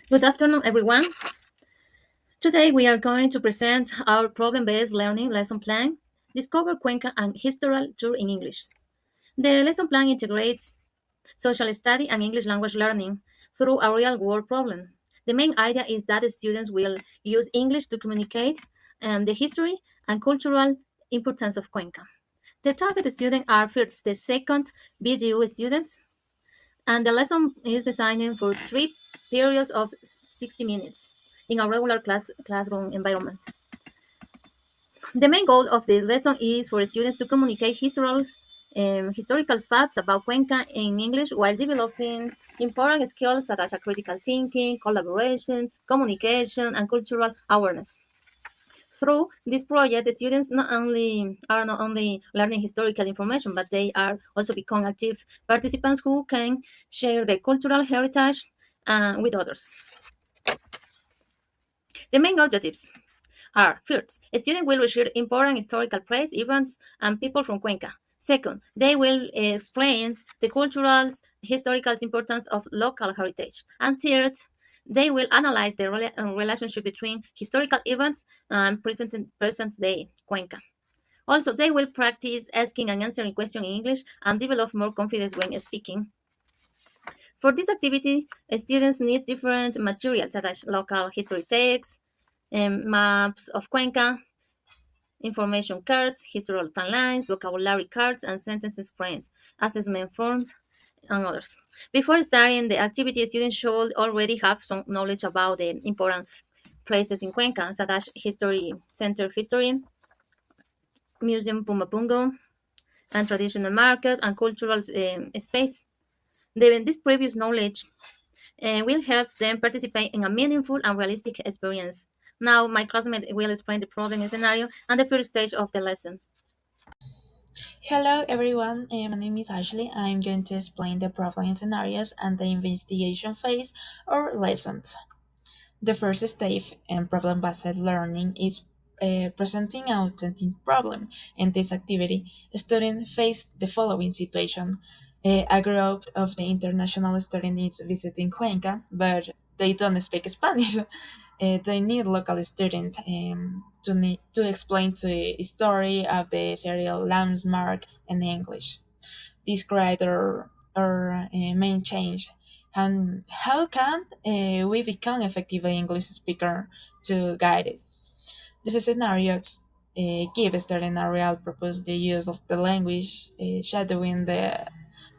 Good afternoon, everyone. Today we are going to present our problem-based learning lesson plan, Discover Cuenca and Historical Tour in English. The lesson plan integrates social study and English language learning through a real-world problem. The main idea is that the students will use English to communicate the history and cultural importance of Cuenca. The target students are first the second BGU students, and the lesson is designed for 3 periods of 60 minutes in a regular classroom environment. The main goal of the lesson is for students to communicate historical facts about Cuenca in English while developing important skills such as critical thinking, collaboration, communication, and cultural awareness. Through this project, the students not only learning historical information, but they are also become active participants who can share their cultural heritage with others. The main objectives are first, a student will research important historical places, events, and people from Cuenca. Second, they will explain the cultural, historical importance of local heritage. And third, they will analyze the relationship between historical events and present day Cuenca. Also, they will practice asking and answering questions in English and develop more confidence when speaking. For this activity, students need different materials such as local history texts, maps of Cuenca, information cards, historical timelines, vocabulary cards, and sentences frames, assessment forms, and others. Before starting the activity, students should already have some knowledge about the important places in Cuenca, such as History Center History, Museum Pumapungo, and traditional market and cultural space. This previous knowledge will help them participate in a meaningful and realistic experience. Now, my classmate will explain the problem scenario and the first stage of the lesson. Hello everyone, my name is Ashley. I'm going to explain the problem scenarios and the investigation phase or lessons. The first stage in problem-based learning is presenting an authentic problem. In this activity, students face the following situation. A group of the international students is visiting Cuenca, but they don't speak Spanish. They need local students to explain the story of the serial landmark in English. This creator or main change. And how can we become effective English speaker to guide us? These scenarios give students a real purpose the use of the language, shadowing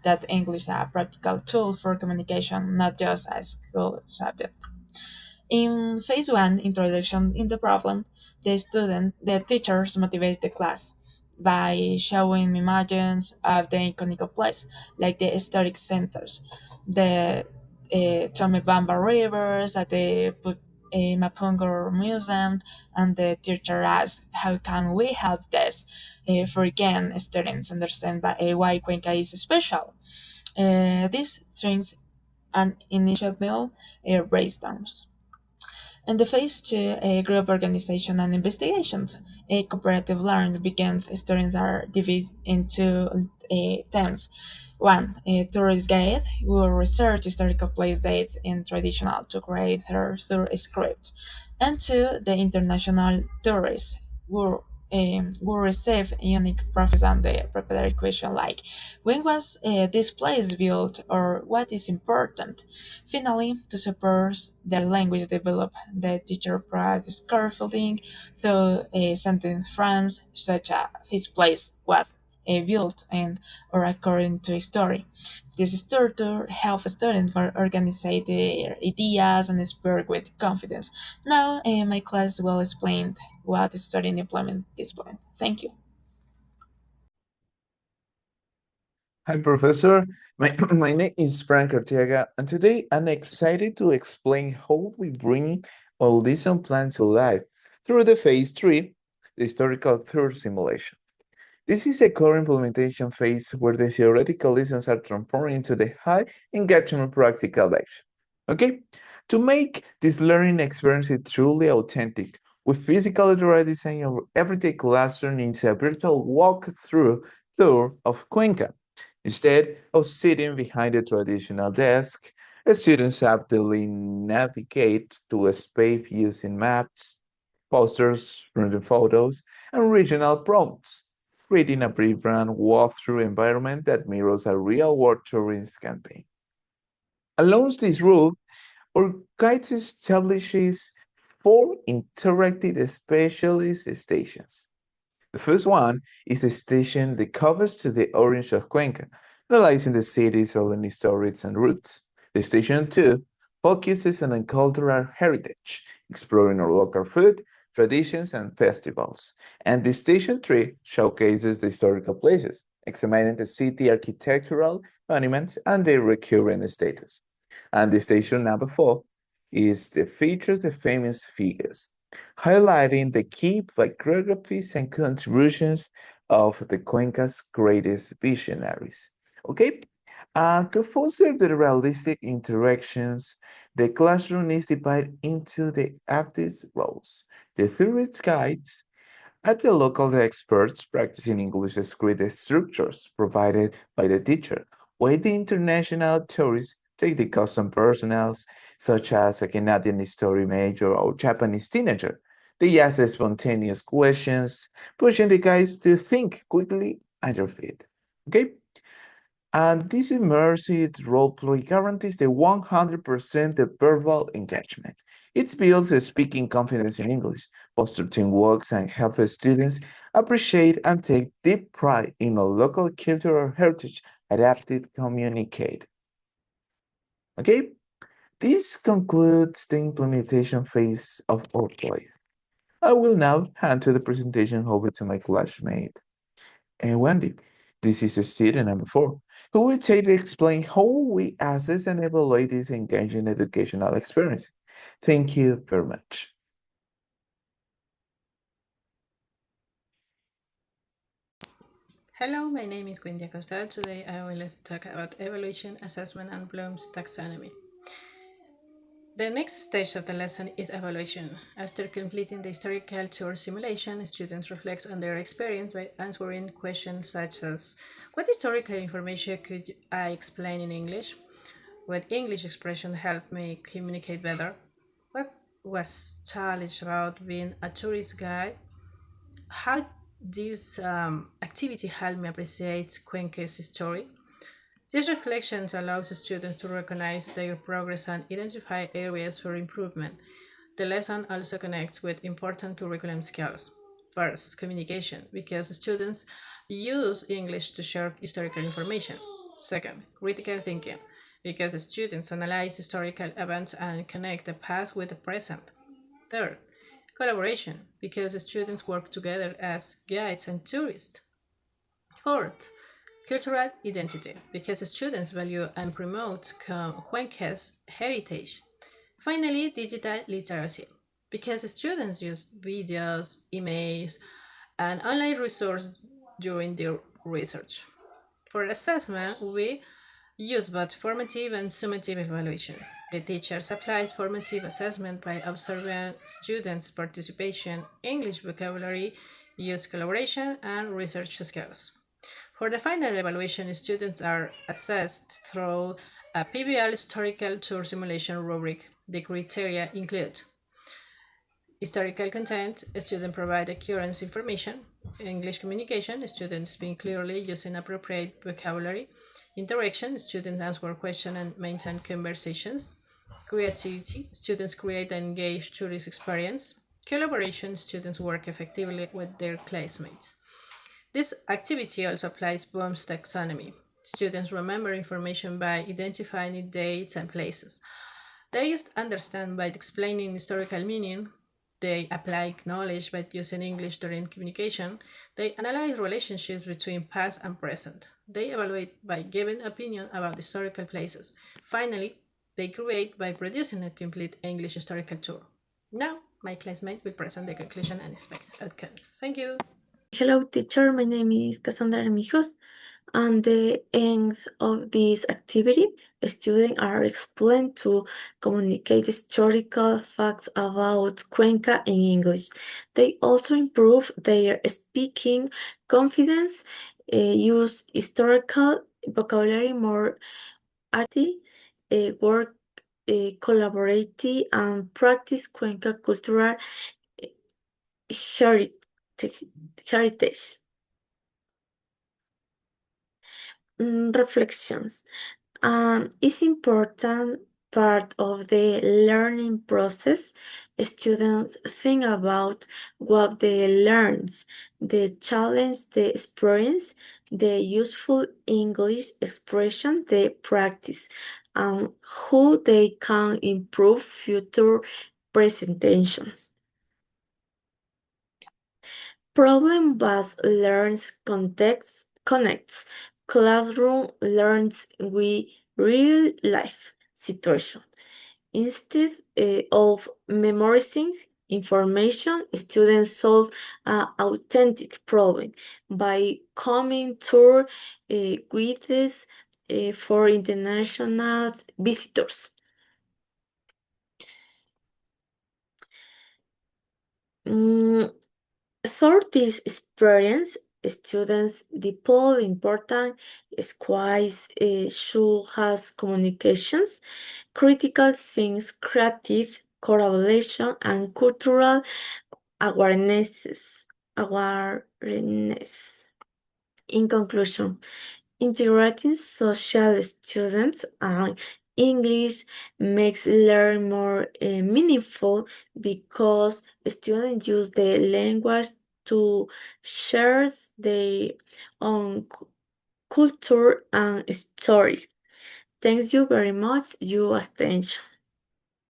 that English is a practical tool for communication, not just a school subject. In phase one, introduction in the problem, the teachers motivate the class by showing images of the iconic place, like the historic centers, the Tomebamba rivers, at the Mapungo Museum, and the teacher asks, how can we help this? For again, students understand why Cuenca is special. This strings an initial brainstorms. In the phase two, a group organization and investigations, a cooperative learning begins. Students are divided into themes. One, a tourist guide will research historical place date in traditional to create her through a script. And two, the international tourist will receive unique profits on the prepared question like when was this place built or what is important. Finally, to support their language develop, the teacher provides scaffolding through sentence frames such as this place was built and or according to a story. This structure helps students organize their ideas and speak with confidence. Now, my class will explain what student implement this plan. Thank you. Hi, Professor. My name is Frank Arteaga, and today I'm excited to explain how we bring all lesson plan to life through the phase 3, the historical tour simulation. This is a core implementation phase where the theoretical lessons are transformed into the high engagement practical action. Okay? To make this learning experience truly authentic, we physically redesign our everyday classroom into a virtual walk-through tour of Cuenca. Instead of sitting behind a traditional desk, Students happily navigate to a space using maps, posters, random photos, and regional prompts, creating a vibrant walkthrough environment that mirrors a real-world tourist campaign. Along this route, our guide establishes four interactive specialist stations. The first one is a station that covers to the orange of Cuenca, analyzing the city's early stories and roots. The station 2 focuses on cultural heritage, exploring our local food, traditions, and festivals. And the station 3 showcases the historical places, examining the city architectural monuments and their recurrent status. And the station number 4 is the features the famous figures, highlighting the key biographies and contributions of the Cuenca's greatest visionaries. Okay, to foster the realistic interactions, the classroom is divided into the active roles. The theory guides at the local experts practicing English script structures provided by the teacher, while the international tourists take the custom personals, such as a Canadian history major or Japanese teenager. They ask spontaneous questions, pushing the guys to think quickly and your feet. Okay? And this immersive roleplay guarantees the 100% the verbal engagement. It builds a speaking confidence in English, fosters teamwork, and helps the students appreciate and take deep pride in a local cultural heritage adapted communicate. Okay, this concludes the implementation phase of roleplay. I will now hand to the presentation over to my classmate. And Wendy, this is a student number 4, who will take to explain how we assess and evaluate this engaging educational experience. Thank you very much. Hello, my name is Wendy Acosta. Today I will talk about evaluation, assessment, and Bloom's taxonomy. The next stage of the lesson is evaluation. After completing the historical tour simulation, students reflect on their experience by answering questions such as, what historical information could I explain in English? What English expression helped me communicate better? What was challenged about being a tourist guide? How this activity helped me appreciate Cuenca's story? These reflections allow students to recognize their progress and identify areas for improvement. The lesson also connects with important curriculum skills. First, communication, because students use English to share historical information. Second, critical thinking, because students analyze historical events and connect the past with the present. Third, collaboration, because students work together as guides and tourists. Fourth, cultural identity, because students value and promote Cuenca's heritage. Finally, digital literacy, because students use videos, emails, and online resources during their research. For assessment, we use both formative and summative evaluation. The teachers apply formative assessment by observing students' participation, English vocabulary, use collaboration, and research skills. For the final evaluation, students are assessed through a PBL historical tour simulation rubric. The criteria include historical content, students provide accurate information, English communication, students speak clearly using appropriate vocabulary, interaction, students answer questions and maintain conversations, creativity, students create and engage tourist experience, collaboration, students work effectively with their classmates. This activity also applies Bloom's taxonomy. Students remember information by identifying dates and places. They understand by explaining historical meaning. They apply knowledge by using English during communication. They analyze relationships between past and present. They evaluate by giving opinion about historical places. Finally, they create by producing a complete English historical tour. Now, my classmate will present the conclusion and expected outcomes. Thank you. Hello, teacher. My name is Cassandra Remijos. And the end of this activity, students are explained to communicate historical facts about Cuenca in English. They also improve their speaking confidence, use historical vocabulary more actively, work collaborate and practice Cuenca cultural heritage. heritage. Reflections. Is important part of the learning process. Students think about what they learn, the challenge they experience, the useful English expression they practice, and how they can improve future presentations. Problem-based learns context connects classroom learns with real life situation. Instead of memorizing information, students solve an authentic problem by coming to quizzes for international visitors. Mm, Through this experience, students deploy important skills should has communications, critical things, creative collaboration, and cultural awarenesses. Awareness. In conclusion, integrating social students and English makes learning more meaningful because students use the language to share their own culture and story. Thanks you very much your attention.